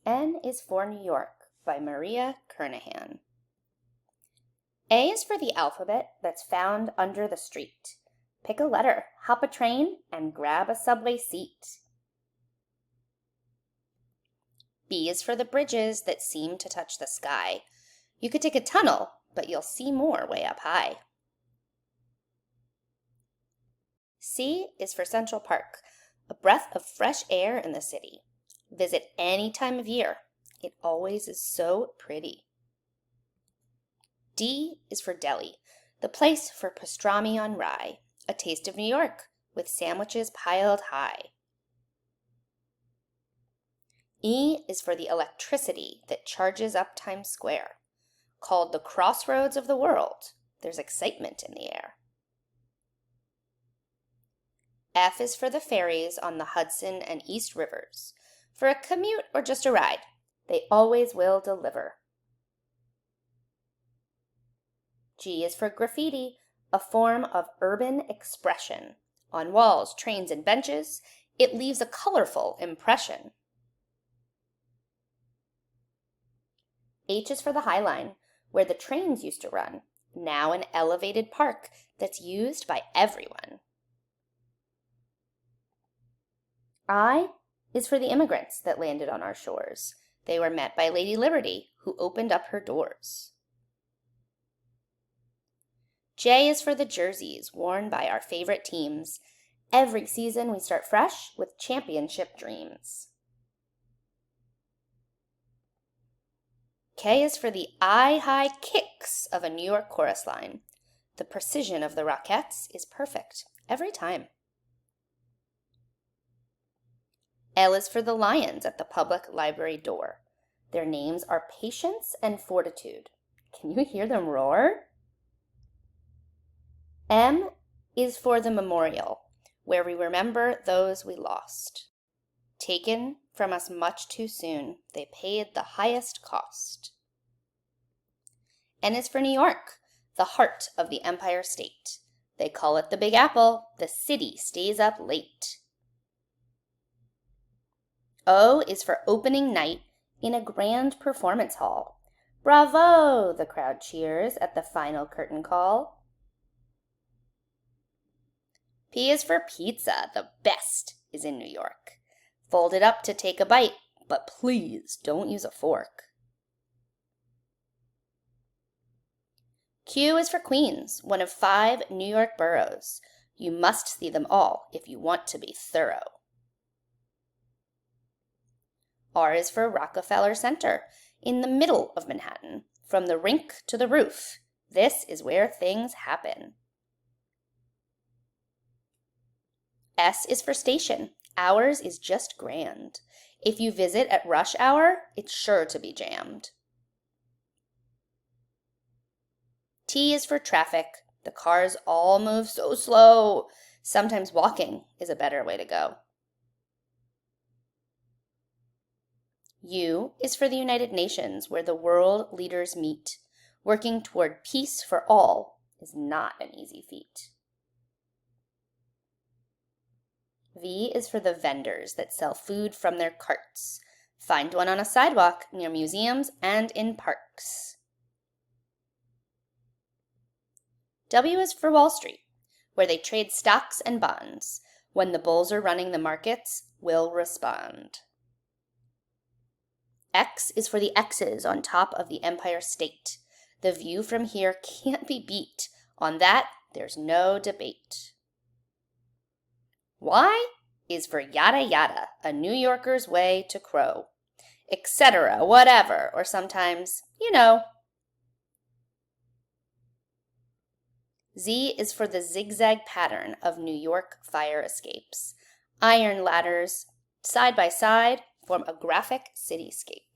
N is for New York by Maria Kernahan. A is for the alphabet that's found under the street. Pick a letter, hop a train, and grab a subway seat. B is for the bridges that seem to touch the sky. You could take a tunnel, but you'll see more way up high. C is for Central Park, a breath of fresh air in the city. Visit any time of year. It always is so pretty. D is for Delhi, the place for pastrami on rye, a taste of New York with sandwiches piled high. E is for the electricity that charges up Times Square. Called the crossroads of the world, there's excitement in the air. F is for the ferries on the Hudson and East Rivers. For a commute or just a ride, they always will deliver. G is for graffiti, a form of urban expression. On walls, trains, and benches, it leaves a colorful impression. H is for the High Line, where the trains used to run, now an elevated park that's used by everyone. I is for the immigrants that landed on our shores. They were met by Lady Liberty, who opened up her doors. J is for the jerseys worn by our favorite teams. Every season we start fresh with championship dreams. K is for the eye-high kicks of a New York chorus line. The precision of the Rockettes is perfect every time. L is for the lions at the public library door. Their names are Patience and Fortitude. Can you hear them roar? M is for the memorial, where we remember those we lost. Taken from us much too soon, they paid the highest cost. N is for New York, the heart of the Empire State. They call it the Big Apple. The city stays up late. O is for opening night in a grand performance hall. Bravo! The crowd cheers at the final curtain call. P is for pizza. The best is in New York. Fold it up to take a bite, but please don't use a fork. Q is for Queens, one of 5 New York boroughs. You must see them all if you want to be thorough. R is for Rockefeller Center, in the middle of Manhattan, from the rink to the roof. This is where things happen. S is for station. Ours is just grand. If you visit at rush hour, it's sure to be jammed. T is for traffic. The cars all move so slow. Sometimes walking is a better way to go. U is for the United Nations, where the world leaders meet. Working toward peace for all is not an easy feat. V is for the vendors that sell food from their carts. Find one on a sidewalk near museums and in parks. W is for Wall Street, where they trade stocks and bonds. When the bulls are running the markets, we'll respond. X is for the X's on top of the Empire State. The view from here can't be beat. On that, there's no debate. Y is for yada yada, a New Yorker's way to crow, etc., whatever, or sometimes, you know. Z is for the zigzag pattern of New York fire escapes. Iron ladders, side by side, form a graphic cityscape.